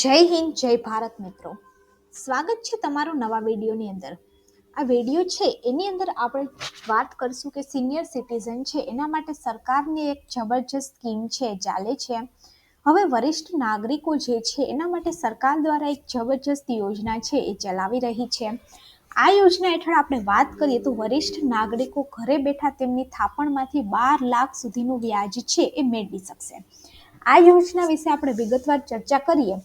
જય હિન્દ, જય ભારત મિત્રો. સ્વાગત છે તમારું નવા વિડીયોની અંદર. આ વિડીયો છે એની અંદર આપણે વાત કરશું કે સિનિયર સિટીઝન છે એના માટે સરકારની એક જબરજસ્ત સ્કીમ છે ચાલે છે. હવે વરિષ્ઠ નાગરિકો જે છે એના માટે સરકાર દ્વારા એક જબરજસ્ત યોજના છે એ ચલાવી રહી છે. આ યોજના હેઠળ આપણે વાત કરીએ તો વરિષ્ઠ નાગરિકો ઘરે બેઠા તેમની થાપણમાંથી 12 લાખ સુધીનું વ્યાજ છે એ મેળવી શકશે. આ યોજના વિશે આપણે વિગતવાર ચર્ચા કરીએ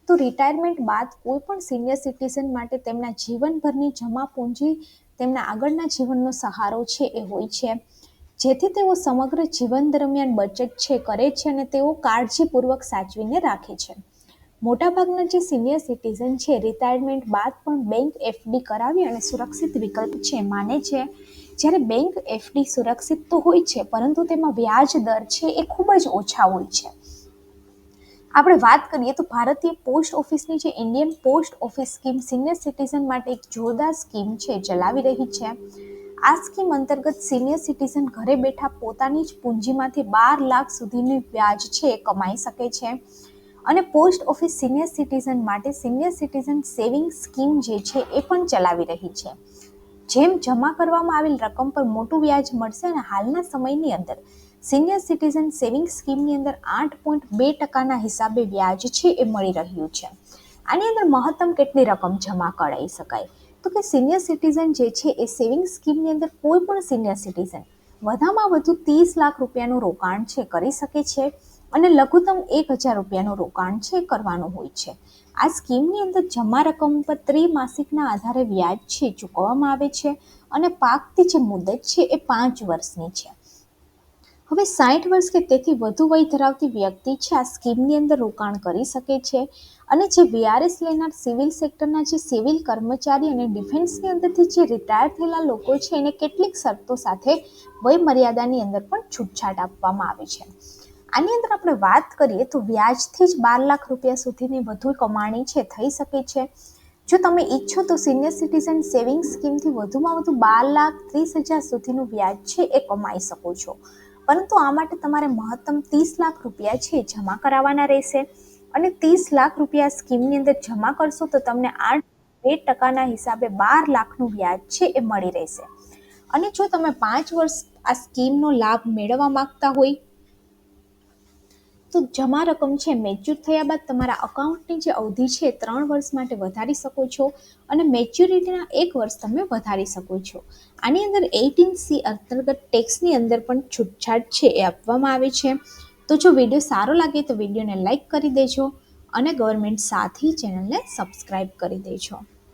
તો રિટાયરમેન્ટ બાદ કોઈ પણ સિનિયર સિટીઝન માટે તેમના જીવનભરની જમા પૂંજી તેમના આગળના જીવનનો સહારો છે એ હોય છે, જેથી તેઓ સમગ્ર જીવન દરમિયાન બચત છે કરે છે અને તેઓ કાળજીપૂર્વક સાચવીને રાખે છે. મોટાભાગના જે સિનિયર સિટીઝન છે રિટાયરમેન્ટ બાદ પણ બેંક એફડી કરાવી અને સુરક્ષિત વિકલ્પ છે માને છે. જ્યારે બેંક એફડી સુરક્ષિત તો હોય છે પરંતુ તેમાં વ્યાજ દર છે એ ખૂબ જ ઓછા હોય છે. આપણે વાત કરીએ તો ભારતીય પોસ્ટ ઓફિસની જે Indian post office scheme senior citizen માટે એક જોરદાર સ્કીમ છે ચલાવી રહી છે. આ સ્કીમ અંતર્ગત સિનિયર સિટીઝન ઘરે બેઠા પોતાની જ પૂંજીમાંથી 12 લાખ સુધીની વ્યાજ છે એ કમાઈ શકે છે. અને પોસ્ટ ઓફિસ સિનિયર સિટીઝન માટે સિનિયર સિટીઝન સેવિંગ સ્કીમ જે છે એ પણ ચલાવી રહી છે. જેમ જમા કરવામાં આવેલ રકમ પર મોટું વ્યાજ મળશે અને હાલના સમયની અંદર સિનિયર સિટીઝન સેવિંગ સ્કીમની અંદર 8.2% હિસાબે વ્યાજ છે એ મળી રહ્યું છે. આની અંદર મહત્તમ કેટલી રકમ જમા કરાવી શકાય તો કે સિનિયર સિટીઝન જે છે એ સેવિંગ સ્કીમની અંદર કોઈ પણ સિનિયર સિટીઝન વધુમાં વધુ 30 લાખ રૂપિયાનું રોકાણ છે કરી શકે છે અને લઘુત્તમ 1000 રૂપિયાનું રોકાણ છે કરવાનું હોય છે. આ સ્કીમની અંદર જમા રકમ પર ત્રિમાસિકના આધારે વ્યાજ છે ચૂકવવામાં આવે છે અને પાકતી જે મુદત છે એ 5 વર્ષની છે. હવે 60 વર્ષ કે તેથી વધુ વય ધરાવતી વ્યક્તિ છે આ સ્કીમની અંદર રોકાણ કરી શકે છે અને જે વીઆરએસ લેનાર સિવિલ સેક્ટરના જે સિવિલ કર્મચારી અને ડિફેન્સની અંદરથી જે રિટાયર થયેલા લોકો છે એને કેટલીક શરતો સાથે વય મર્યાદાની અંદર પણ છૂટછાટ આપવામાં આવે છે. આની અંદર આપણે વાત કરીએ તો વ્યાજથી જ 12 લાખ રૂપિયા સુધીની વધુ કમાણી છે થઈ શકે છે. જો તમે ઈચ્છો તો સિનિયર સિટીઝન સેવિંગ સ્કીમથી વધુમાં વધુ 12,30,000 સુધીનું વ્યાજ છે એ કમાઈ શકો છો, પરંતુ આ માટે તમારે મહત્તમ 30 લાખ રૂપિયા છે જમા કરાવવાના રહેશે અને 30 લાખ રૂપિયા સ્કીમની અંદર જમા કરશો તો તમને 8.2% હિસાબે 12 લાખનું વ્યાજ છે એ મળી રહેશે. અને જો તમે 5 વર્ષ આ સ્કીમનો લાભ મેળવવા માંગતા હોય તો જમા રકમ છે મેચ્યોર થયા બાદ તમારા અકાઉન્ટની જે અવધિ છે 3 વર્ષ માટે વધારી શકો છો અને મેચ્યોરિટીના 1 વર્ષ તમે વધારી શકો છો. આની અંદર 18C અંતર્ગત ટેક્સની અંદર પણ છૂટછાટ છે એ આપવામાં આવે છે. તો જો વિડીયો સારો લાગે તો વિડીયોને લાઈક કરી દેજો અને ગવર્મેન્ટ સાથી ચેનલને સબસ્ક્રાઈબ કરી દેજો.